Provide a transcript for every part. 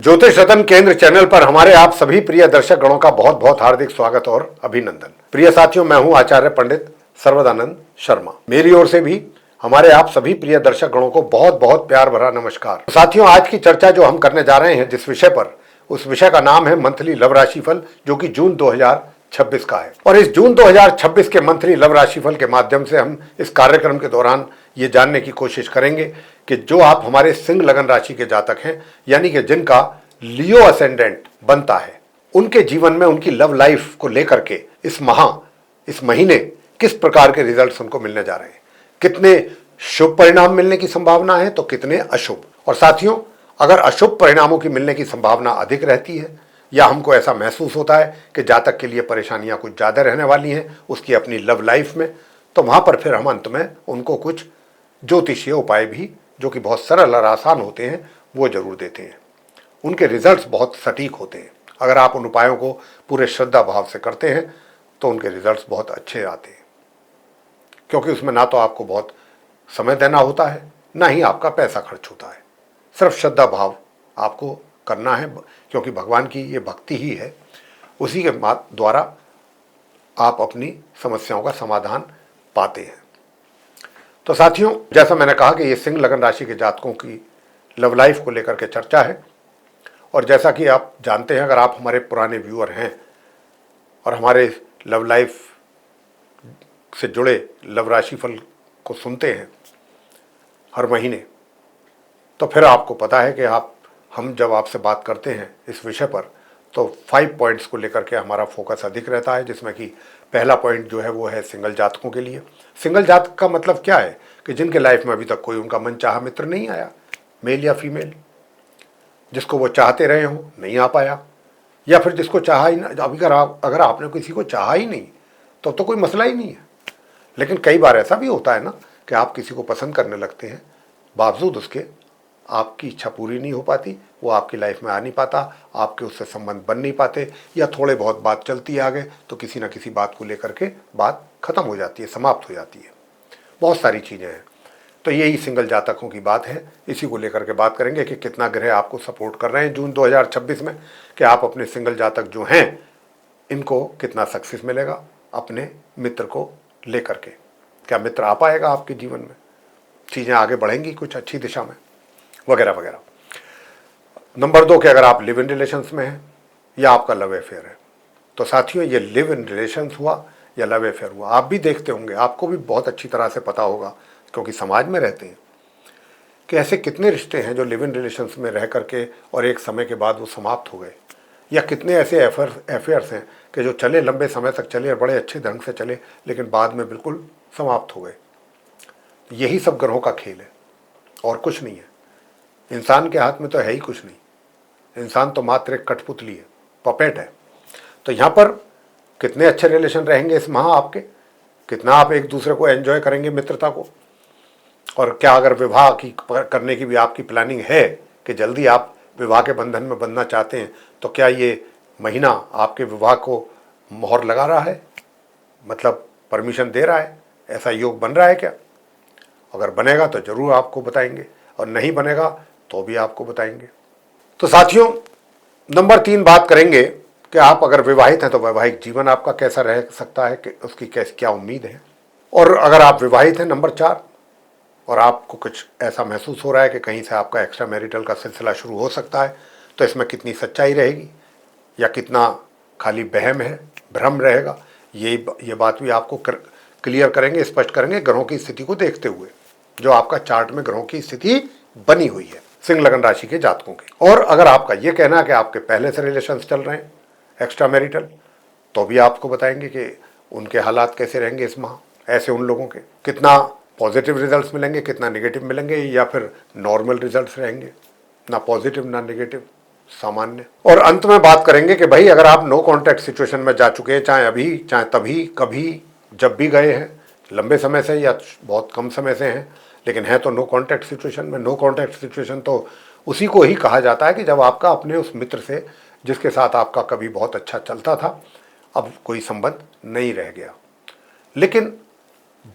ज्योतिष रतन केंद्र चैनल पर हमारे आप सभी प्रिय दर्शक गणों का बहुत बहुत हार्दिक स्वागत और अभिनंदन। प्रिय साथियों, मैं हूं आचार्य पंडित सर्वदानंद शर्मा। मेरी ओर से भी हमारे आप सभी प्रिय दर्शक गणों को बहुत बहुत प्यार भरा नमस्कार। साथियों, आज की चर्चा जो हम करने जा रहे हैं जिस विषय पर, उस विषय का नाम है मंथली लव राशिफल, जो कि जून 2026 का है। और इस जून 2026 के मंथली लव राशिफल के माध्यम से हम इस कार्यक्रम के दौरान ये जानने की कोशिश करेंगे कि जो आप हमारे सिंह लगन राशि के जातक हैं, यानी कि जिनका लियो असेंडेंट बनता है, उनके जीवन में उनकी लव लाइफ को लेकर के इस महीने किस प्रकार के रिजल्ट्स उनको मिलने जा रहे हैं, कितने शुभ परिणाम मिलने की संभावना है तो कितने अशुभ। और साथियों, अगर अशुभ परिणामों की मिलने की संभावना अधिक रहती है या हमको ऐसा महसूस होता है कि जातक के लिए परेशानियां कुछ ज्यादा रहने वाली हैं उसकी अपनी लव लाइफ में, तो वहां पर फिर हम अंत में उनको कुछ ज्योतिषीय उपाय भी, जो कि बहुत सरल और आसान होते हैं, वो जरूर देते हैं। उनके रिजल्ट्स बहुत सटीक होते हैं। अगर आप उन उपायों को पूरे श्रद्धा भाव से करते हैं तो उनके रिजल्ट्स बहुत अच्छे आते हैं, क्योंकि उसमें ना तो आपको बहुत समय देना होता है, ना ही आपका पैसा खर्च होता है। सिर्फ श्रद्धा भाव आपको करना है, क्योंकि भगवान की ये भक्ति ही है, उसी के द्वारा आप अपनी समस्याओं का समाधान पाते हैं। तो साथियों, जैसा मैंने कहा कि ये सिंह लगन राशि के जातकों की लव लाइफ को लेकर के चर्चा है। और जैसा कि आप जानते हैं, अगर आप हमारे पुराने व्यूअर हैं और हमारे लव लाइफ से जुड़े लव राशिफल को सुनते हैं हर महीने, तो फिर आपको पता है कि हम जब आपसे बात करते हैं इस विषय पर तो 5 पॉइंट्स को लेकर के हमारा फोकस अधिक रहता है, जिसमें कि पहला पॉइंट जो है वो है सिंगल जातकों के लिए। सिंगल जातक का मतलब क्या है कि जिनके लाइफ में अभी तक कोई उनका मनचाहा मित्र नहीं आया, मेल या फीमेल, जिसको वो चाहते रहे हों, नहीं आ पाया, या फिर जिसको चाहा ही ना। अगर आपने किसी को चाहा ही नहीं तो कोई मसला ही नहीं है। लेकिन कई बार ऐसा भी होता है ना कि आप किसी को पसंद करने लगते हैं, बावजूद उसके आपकी इच्छा पूरी नहीं हो पाती, वो आपकी लाइफ में आ नहीं पाता, आपके उससे संबंध बन नहीं पाते, या थोड़े बहुत बात चलती है आगे तो किसी ना किसी बात को लेकर के बात खत्म हो जाती है, समाप्त हो जाती है। बहुत सारी चीज़ें हैं। तो यही सिंगल जातकों की बात है। इसी को लेकर के बात करेंगे कि कितना ग्रह आपको सपोर्ट कर रहे हैं जून 2026 में, कि आप अपने सिंगल जातक जो हैं इनको कितना सक्सेस मिलेगा अपने मित्र को लेकर के। क्या मित्र आ पाएगा आपके जीवन में, चीज़ें आगे बढ़ेंगी कुछ अच्छी दिशा में, वगैरह वगैरह। नंबर 2 कि अगर आप लिव इन रिलेशंस में हैं या आपका लव अफेयर है, तो साथियों ये लिव इन रिलेशंस हुआ या लव अफेयर हुआ, आप भी देखते होंगे, आपको भी बहुत अच्छी तरह से पता होगा, क्योंकि समाज में रहते हैं, कि ऐसे कितने रिश्ते हैं जो लिव इन रिलेशंस में रह करके और एक समय के बाद वो समाप्त हो गए, या कितने ऐसे अफेयर्स हैं कि जो चले, लंबे समय तक चले और बड़े अच्छे ढंग से चले, लेकिन बाद में बिल्कुल समाप्त हो गए। यही सब ग्रहों का खेल है और कुछ नहीं है। इंसान के हाथ में तो है ही कुछ नहीं, इंसान तो मात्र एक कठपुतली है, पपेट है। तो यहाँ पर कितने अच्छे रिलेशन रहेंगे इस माह आपके, कितना आप एक दूसरे को एंजॉय करेंगे मित्रता को। और क्या अगर विवाह की करने की भी आपकी प्लानिंग है कि जल्दी आप विवाह के बंधन में बंधना चाहते हैं, तो क्या ये महीना आपके विवाह को मोहर लगा रहा है, मतलब परमिशन दे रहा है, ऐसा योग बन रहा है क्या? अगर बनेगा तो जरूर आपको बताएंगे, और नहीं बनेगा तो भी आपको बताएंगे। तो साथियों, नंबर 3 बात करेंगे कि आप अगर विवाहित हैं तो वैवाहिक जीवन आपका कैसा रह सकता है, कि उसकी क्या उम्मीद है। और अगर आप विवाहित हैं, नंबर 4, और आपको कुछ ऐसा महसूस हो रहा है कि कहीं से आपका एक्स्ट्रा मैरिटल का सिलसिला शुरू हो सकता है, तो इसमें कितनी सच्चाई रहेगी या कितना खाली बहम है, भ्रम रहेगा, ये बात भी आपको क्लियर करेंगे, स्पष्ट करेंगे ग्रहों की स्थिति को देखते हुए, जो आपका चार्ट में ग्रहों की स्थिति बनी हुई है सिंह लगन राशि के जातकों की। और अगर आपका ये कहना है कि आपके पहले से रिलेशंस चल रहे हैं एक्स्ट्रा मैरिटल, तो भी आपको बताएंगे कि उनके हालात कैसे रहेंगे इस माह। ऐसे उन लोगों के कितना पॉजिटिव रिजल्ट्स मिलेंगे, कितना नेगेटिव मिलेंगे, या फिर नॉर्मल रिजल्ट्स रहेंगे, ना पॉजिटिव ना नेगेटिव, सामान्य। और अंत में बात करेंगे कि भाई अगर आप नो कॉन्टैक्ट सिचुएशन में जा चुके हैं, चाहे अभी, चाहे तभी, कभी, जब भी गए हैं, लंबे समय से या बहुत कम समय से हैं, लेकिन है तो नो कॉन्टैक्ट सिचुएशन में। नो कॉन्टैक्ट सिचुएशन तो उसी को ही कहा जाता है कि जब आपका अपने उस मित्र से, जिसके साथ आपका कभी बहुत अच्छा चलता था, अब कोई संबंध नहीं रह गया। लेकिन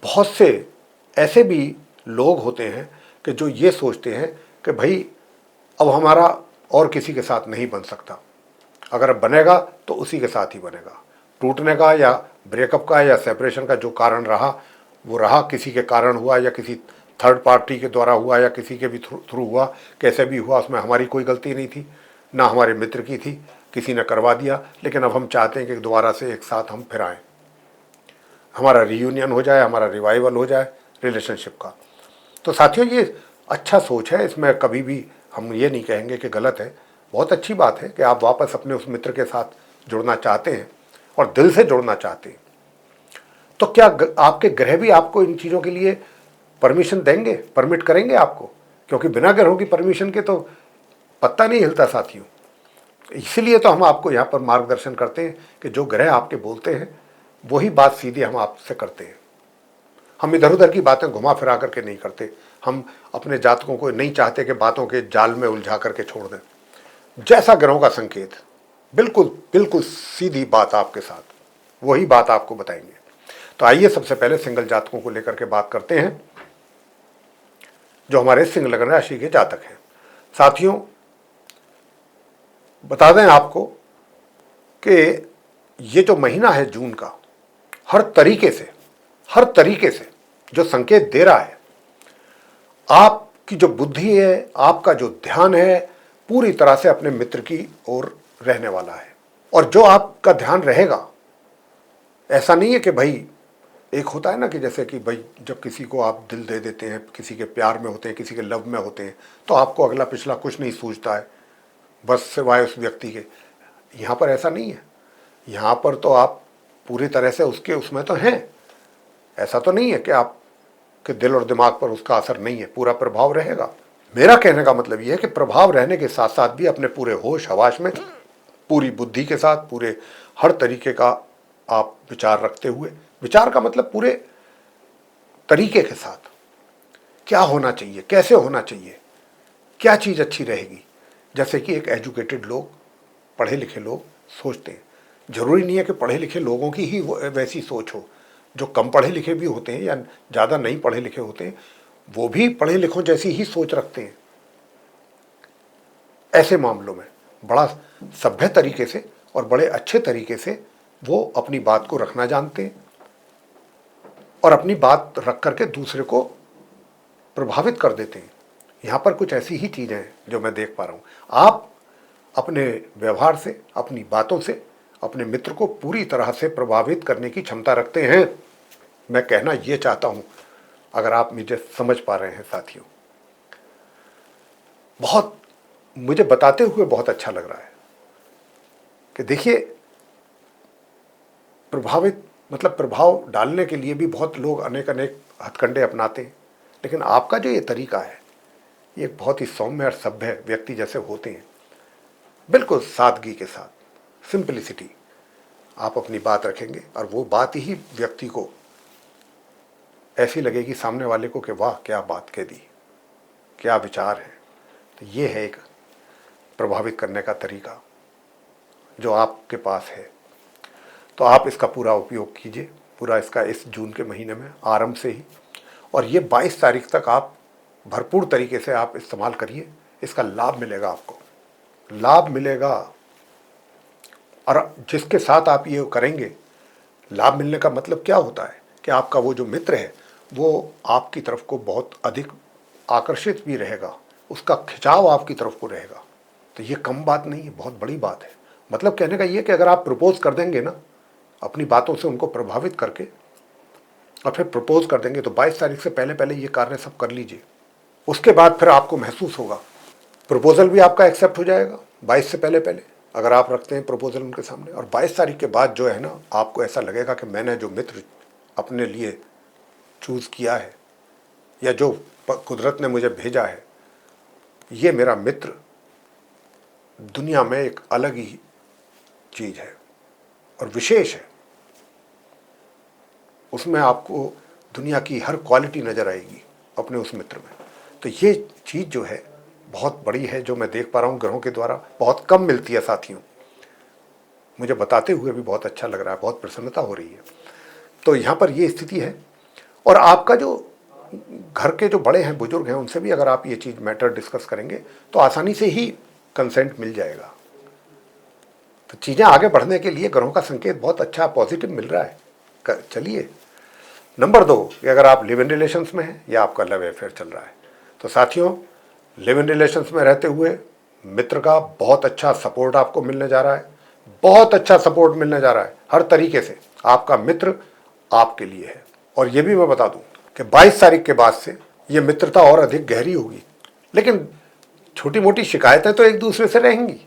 बहुत से ऐसे भी लोग होते हैं कि जो ये सोचते हैं कि भाई अब हमारा और किसी के साथ नहीं बन सकता। अगर बनेगा तो उसी के साथ ही बनेगा। टूटने का या ब्रेकअप का या सेपरेशन का जो कारण रहा वो रहा, किसी के कारण हुआ या किसी थर्ड पार्टी के द्वारा हुआ या किसी के भी थ्रू हुआ, कैसे भी हुआ, उसमें हमारी कोई गलती नहीं थी, ना हमारे मित्र की थी, किसी ने करवा दिया। लेकिन अब हम चाहते हैं कि दोबारा से एक साथ हम फिर आएँ, हमारा रीयूनियन हो जाए, हमारा रिवाइवल हो जाए रिलेशनशिप का। तो साथियों, ये अच्छा सोच है, इसमें कभी भी हम ये नहीं कहेंगे कि गलत है। बहुत अच्छी बात है कि आप वापस अपने उस मित्र के साथ जुड़ना चाहते हैं और दिल से जुड़ना चाहते हैं। तो क्या आपके ग्रह भी आपको इन चीज़ों के लिए परमिशन देंगे, परमिट करेंगे आपको? क्योंकि बिना ग्रहों की परमिशन के तो पत्ता नहीं हिलता साथियों। इसीलिए तो हम आपको यहाँ पर मार्गदर्शन करते हैं कि जो ग्रह आपके बोलते हैं वही बात सीधी हम आपसे करते हैं। हम इधर उधर की बातें घुमा फिरा करके नहीं करते। हम अपने जातकों को नहीं चाहते कि बातों के जाल में उलझा करके छोड़ दें। जैसा ग्रहों का संकेत, बिल्कुल बिल्कुल सीधी बात आपके साथ, वही बात आपको बताएंगे। तो आइए सबसे पहले सिंगल जातकों को लेकर के बात करते हैं, जो हमारे सिंह लग्न राशि के जातक हैं। साथियों, बता दें आपको कि ये जो महीना है जून का, हर तरीके से जो संकेत दे रहा है, आपकी जो बुद्धि है, आपका जो ध्यान है, पूरी तरह से अपने मित्र की ओर रहने वाला है। और जो आपका ध्यान रहेगा, ऐसा नहीं है कि भाई, एक होता है ना कि जैसे कि भाई जब किसी को आप दिल दे देते हैं, किसी के प्यार में होते हैं, किसी के लव में होते हैं, तो आपको अगला पिछला कुछ नहीं सूझता है, बस सिवाय उस व्यक्ति के। यहाँ पर ऐसा नहीं है। यहाँ पर तो आप पूरी तरह से उसके उसमें तो हैं। ऐसा तो नहीं है कि आपके दिल और दिमाग पर उसका असर नहीं है, पूरा प्रभाव रहेगा। मेरा कहने का मतलब यह है कि प्रभाव रहने के साथ साथ भी अपने पूरे होश हवास में, पूरी बुद्धि के साथ, पूरे हर तरीके का आप विचार रखते हुए, विचार का मतलब पूरे तरीके के साथ, क्या होना चाहिए, कैसे होना चाहिए, क्या चीज़ अच्छी रहेगी, जैसे कि एक एजुकेटेड लोग, पढ़े लिखे लोग सोचते हैं। जरूरी नहीं है कि पढ़े लिखे लोगों की ही वैसी सोच हो। जो कम पढ़े लिखे भी होते हैं या ज़्यादा नहीं पढ़े लिखे होते हैं, वो भी पढ़े लिखों जैसी ही सोच रखते हैं। ऐसे मामलों में बड़ा सभ्य तरीके से और बड़े अच्छे तरीके से वो अपनी बात को रखना जानते हैं और अपनी बात रख करके दूसरे को प्रभावित कर देते हैं। यहाँ पर कुछ ऐसी ही चीज़ें हैं जो मैं देख पा रहा हूँ। आप अपने व्यवहार से, अपनी बातों से अपने मित्र को पूरी तरह से प्रभावित करने की क्षमता रखते हैं। मैं कहना ये चाहता हूँ, अगर आप मुझे समझ पा रहे हैं साथियों। बहुत मुझे बताते हुए बहुत अच्छा लग रहा है कि देखिए, प्रभावित मतलब प्रभाव डालने के लिए भी बहुत लोग अनेक अनेक हथकंडे अपनाते हैं, लेकिन आपका जो ये तरीका है, ये बहुत ही सौम्य और सभ्य व्यक्ति जैसे होते हैं। बिल्कुल सादगी के साथ, सिंपलिसिटी, आप अपनी बात रखेंगे और वो बात ही व्यक्ति को ऐसी लगेगी, सामने वाले को, कि वाह क्या बात कह दी, क्या विचार है। तो ये है एक प्रभावित करने का तरीका जो आपके पास है। तो आप इसका पूरा उपयोग कीजिए, पूरा इसका इस जून के महीने में आरंभ से ही, और ये 22 तारीख तक आप भरपूर तरीके से आप इस्तेमाल करिए। इसका लाभ मिलेगा, आपको लाभ मिलेगा। और जिसके साथ आप ये करेंगे, लाभ मिलने का मतलब क्या होता है कि आपका वो जो मित्र है वो आपकी तरफ को बहुत अधिक आकर्षित भी रहेगा, उसका खिंचाव आपकी तरफ को रहेगा। तो ये कम बात नहीं है, बहुत बड़ी बात है। मतलब कहने का ये कि अगर आप प्रपोज कर देंगे ना, अपनी बातों से उनको प्रभावित करके, और फिर प्रपोज कर देंगे, तो 22 तारीख से पहले पहले ये कार्य सब कर लीजिए। उसके बाद फिर आपको महसूस होगा, प्रपोजल भी आपका एक्सेप्ट हो जाएगा 22 से पहले पहले, अगर आप रखते हैं प्रपोजल उनके सामने। और 22 तारीख के बाद जो है ना, आपको ऐसा लगेगा कि मैंने जो मित्र अपने लिए चूज़ किया है, या जो कुदरत ने मुझे भेजा है, ये मेरा मित्र दुनिया में एक अलग ही चीज़ है और विशेष है। उसमें आपको दुनिया की हर क्वालिटी नज़र आएगी अपने उस मित्र में। तो ये चीज़ जो है बहुत बड़ी है, जो मैं देख पा रहा हूँ ग्रहों के द्वारा। बहुत कम मिलती है साथियों, मुझे बताते हुए भी बहुत अच्छा लग रहा है, बहुत प्रसन्नता हो रही है। तो यहाँ पर ये स्थिति है। और आपका जो घर के जो बड़े हैं, बुजुर्ग हैं, उनसे भी अगर आप ये चीज़ मैटर डिस्कस करेंगे तो आसानी से ही कंसेंट मिल जाएगा। तो चीज़ें आगे बढ़ने के लिए ग्रहों का संकेत बहुत अच्छा पॉजिटिव मिल रहा है। चलिए, नंबर 2 कि अगर आप लिव इन रिलेशंस में हैं या आपका लव अफेयर चल रहा है, तो साथियों लिव इन रिलेशंस में रहते हुए मित्र का बहुत अच्छा सपोर्ट आपको मिलने जा रहा है, बहुत अच्छा सपोर्ट मिलने जा रहा है हर तरीके से। आपका मित्र आपके लिए है। और ये भी मैं बता दूं कि 22 तारीख के बाद से ये मित्रता और अधिक गहरी होगी। लेकिन छोटी मोटी शिकायतें तो एक दूसरे से रहेंगी,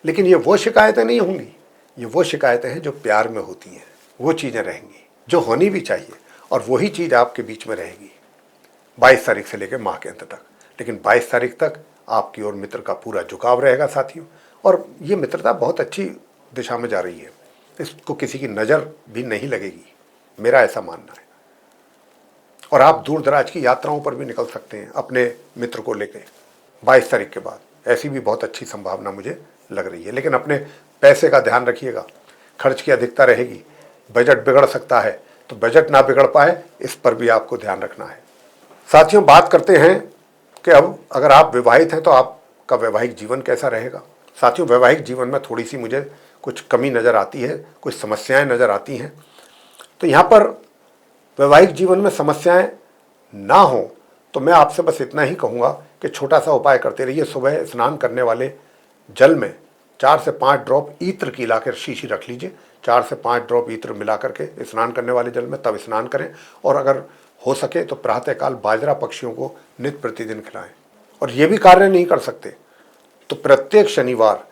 लेकिन ये वो शिकायतें नहीं होंगी, ये वो शिकायतें हैं जो प्यार में होती हैं। वो चीज़ें रहेंगी जो होनी भी चाहिए, और वही चीज़ आपके बीच में रहेगी 22 तारीख से लेकर माह के अंत तक। लेकिन 22 तारीख तक आपकी और मित्र का पूरा झुकाव रहेगा साथियों, और ये मित्रता बहुत अच्छी दिशा में जा रही है। इसको किसी की नज़र भी नहीं लगेगी, मेरा ऐसा मानना है। और आप दूर दराज की यात्राओं पर भी निकल सकते हैं अपने मित्र को लेकर 22 तारीख के बाद। ऐसी भी बहुत अच्छी संभावना मुझे लग रही है। लेकिन अपने पैसे का ध्यान रखिएगा, खर्च की अधिकता रहेगी, बजट बिगड़ सकता है, तो बजट ना बिगड़ पाए इस पर भी आपको ध्यान रखना है। साथियों बात करते हैं कि अब अगर आप विवाहित हैं तो आपका वैवाहिक जीवन कैसा रहेगा। साथियों वैवाहिक जीवन में थोड़ी सी मुझे कुछ कमी नज़र आती है, कुछ समस्याएं नज़र आती हैं। तो यहाँ पर वैवाहिक जीवन में समस्याएं ना हो तो मैं आपसे बस इतना ही कहूँगा कि छोटा सा उपाय करते रहिए। सुबह स्नान करने वाले जल में 4 से 5 ड्रॉप ईत्र की लाकर शीशी रख लीजिए, 4 से 5 ड्रॉप ईत्र मिला करके स्नान करने वाले जल में तब स्नान करें। और अगर हो सके तो प्रातःकाल बाजरा पक्षियों को नित्य प्रतिदिन खिलाएं। और ये भी कार्य नहीं कर सकते तो प्रत्येक शनिवार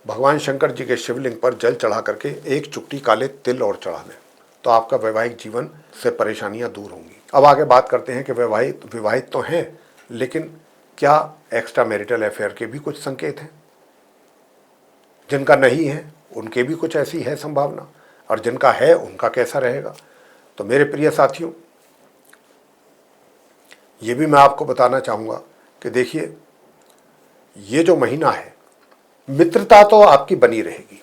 भगवान शंकर जी के शिवलिंग पर जल चढ़ा करके एक चुटकी काले तिल और चढ़ा दें, तो आपका वैवाहिक जीवन से परेशानियां दूर होंगी। अब आगे बात करते हैं कि विवाहित तो हैं, लेकिन क्या एक्स्ट्रा मैरिटल अफेयर के भी कुछ संकेत हैं। जिनका नहीं है उनके भी कुछ ऐसी है संभावना, और जिनका है उनका कैसा रहेगा। तो मेरे प्रिय साथियों ये भी मैं आपको बताना चाहूँगा कि देखिए ये जो महीना है मित्रता तो आपकी बनी रहेगी,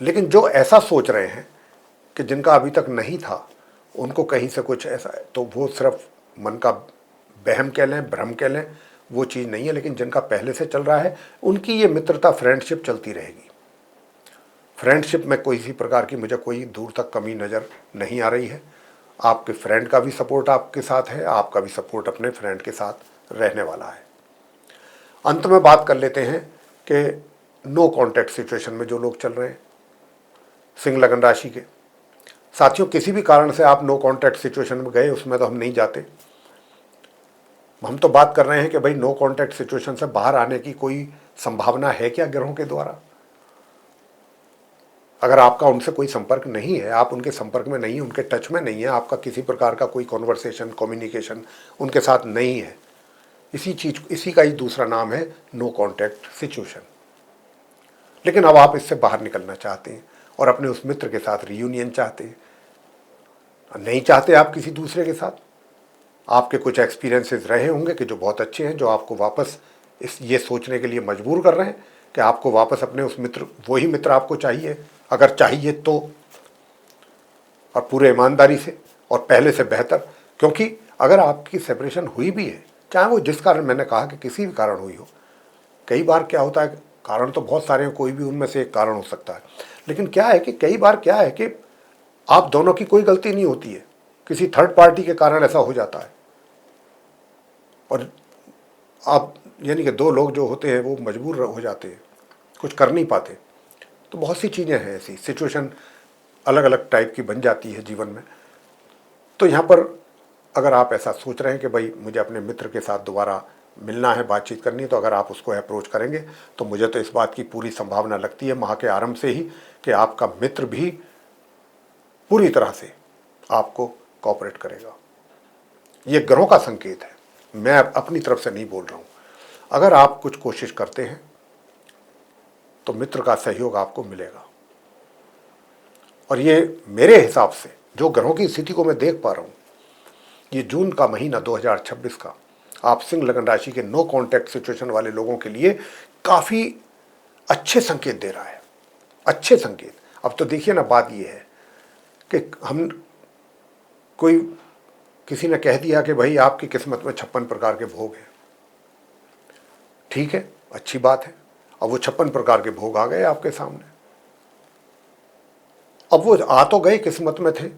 लेकिन जो ऐसा सोच रहे हैं कि जिनका अभी तक नहीं था उनको कहीं से कुछ ऐसा है, तो वो सिर्फ मन का बहम कह लें, भ्रम कह लें, वो चीज़ नहीं है। लेकिन जिनका पहले से चल रहा है उनकी ये मित्रता फ्रेंडशिप चलती रहेगी। फ्रेंडशिप में कोई सी प्रकार की मुझे कोई दूर तक कमी नज़र नहीं आ रही है। आपके फ्रेंड का भी सपोर्ट आपके साथ है, आपका भी सपोर्ट अपने फ्रेंड के साथ रहने वाला है। अंत में बात कर लेते हैं कि नो कॉन्टैक्ट सिचुएशन में जो लोग चल रहे हैं सिंह लगन राशि के साथियों, किसी भी कारण से आप नो कॉन्टैक्ट सिचुएशन में गए उसमें तो हम नहीं जाते। हम तो बात कर रहे हैं कि भाई नो कॉन्टैक्ट सिचुएशन से बाहर आने की कोई संभावना है क्या ग्रहों के द्वारा। अगर आपका उनसे कोई संपर्क नहीं है, आप उनके संपर्क में नहीं है, उनके टच में नहीं है, आपका किसी प्रकार का कोई कॉन्वर्सेशन कम्युनिकेशन उनके साथ नहीं है, इसी का ही दूसरा नाम है नो कॉन्टैक्ट सिचुएशन। लेकिन अब आप इससे बाहर निकलना चाहते हैं और अपने उस मित्र के साथ रियूनियन चाहते हैं, नहीं चाहते आप किसी दूसरे के साथ। आपके कुछ एक्सपीरियंसेस रहे होंगे कि जो बहुत अच्छे हैं, जो आपको वापस ये सोचने के लिए मजबूर कर रहे हैं कि आपको वापस अपने उस मित्र, वही मित्र आपको चाहिए अगर चाहिए तो, और पूरे ईमानदारी से और पहले से बेहतर। क्योंकि अगर आपकी सेपरेशन हुई भी है, चाहे वो जिस कारण मैंने कहा कि किसी भी कारण हुई हो, कई बार क्या होता है कारण तो बहुत सारे हैं, कोई भी उनमें से एक कारण हो सकता है, लेकिन क्या है कि कई बार क्या है कि आप दोनों की कोई गलती नहीं होती है, किसी थर्ड पार्टी के कारण ऐसा हो जाता है, और आप यानी कि दो लोग जो होते हैं वो मजबूर हो जाते हैं, कुछ कर नहीं पाते। तो बहुत सी चीज़ें हैं, ऐसी सिचुएशन अलग अलग टाइप की बन जाती है जीवन में। तो यहाँ पर अगर आप ऐसा सोच रहे हैं कि भाई मुझे अपने मित्र के साथ दोबारा मिलना है, बातचीत करनी है, तो अगर आप उसको अप्रोच करेंगे तो मुझे तो इस बात की पूरी संभावना लगती है माह के आरंभ से ही कि आपका मित्र भी पूरी तरह से आपको कोऑपरेट करेगा। ये ग्रहों का संकेत है, मैं अपनी तरफ से नहीं बोल रहा हूँ। अगर आप कुछ कोशिश करते हैं तो मित्र का सहयोग आपको मिलेगा। और ये मेरे हिसाब से जो ग्रहों की स्थिति को मैं देख पा रहा हूँ, ये जून का महीना 2026 का आप सिंह लगन राशि के नो कॉन्टैक्ट सिचुएशन वाले लोगों के लिए काफ़ी अच्छे संकेत दे रहा है, अच्छे संकेत। अब तो देखिए ना, बात ये है कि किसी ने कह दिया कि भाई आपकी किस्मत में 56 प्रकार के भोग हैं, ठीक है, अच्छी बात है। अब वो 56 प्रकार के भोग आ गए आपके सामने। अब वो आ तो गए, किस्मत में थे,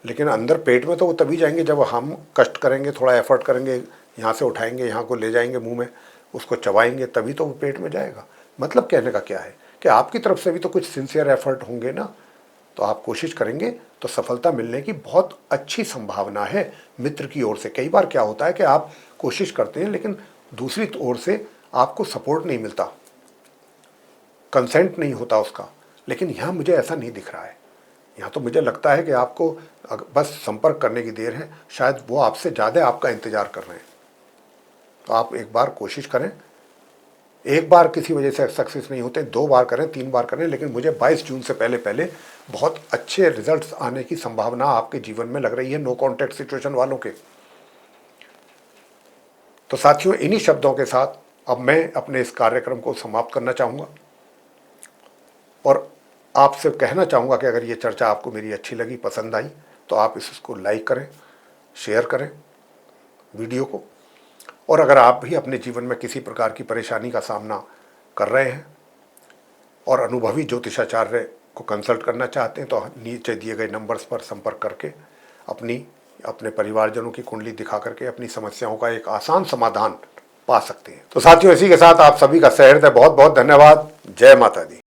लेकिन अंदर पेट में तो वो तभी जाएंगे जब हम कष्ट करेंगे, थोड़ा एफर्ट करेंगे, यहाँ से उठाएंगे, यहाँ को ले जाएंगे मुंह में, उसको चबाएंगे, तभी तो वो पेट में जाएगा। मतलब कहने का क्या है कि आपकी तरफ से भी तो कुछ सिंसियर एफर्ट होंगे ना, तो आप कोशिश करेंगे तो सफलता मिलने की बहुत अच्छी संभावना है मित्र की ओर से। कई बार क्या होता है कि आप कोशिश करते हैं लेकिन दूसरी ओर से आपको सपोर्ट नहीं मिलता, कंसेंट नहीं होता उसका, लेकिन यहाँ मुझे ऐसा नहीं दिख रहा है। यहाँ तो मुझे लगता है कि आपको बस संपर्क करने की देर है, शायद वो आपसे ज़्यादा आपका इंतज़ार कर रहे हैं। तो आप एक बार कोशिश करें, एक बार किसी वजह से सक्सेस नहीं होते, 2 बार करें, 3 बार करें, लेकिन मुझे 22 जून से पहले पहले बहुत अच्छे रिजल्ट्स आने की संभावना आपके जीवन में लग रही है नो कॉन्टैक्ट सिचुएशन वालों के। तो साथियों, इन्हीं शब्दों के साथ अब मैं अपने इस कार्यक्रम को समाप्त करना चाहूँगा और आपसे कहना चाहूँगा कि अगर ये चर्चा आपको मेरी अच्छी लगी, पसंद आई, तो आप इसको लाइक करें, शेयर करें वीडियो को। और अगर आप भी अपने जीवन में किसी प्रकार की परेशानी का सामना कर रहे हैं और अनुभवी ज्योतिषाचार्य को कंसल्ट करना चाहते हैं, तो नीचे दिए गए नंबर्स पर संपर्क करके अपने परिवारजनों की कुंडली दिखा करके अपनी समस्याओं का एक आसान समाधान पा सकते हैं। तो साथियों, इसी के साथ आप सभी का सहृदय बहुत बहुत धन्यवाद। जय माता दी।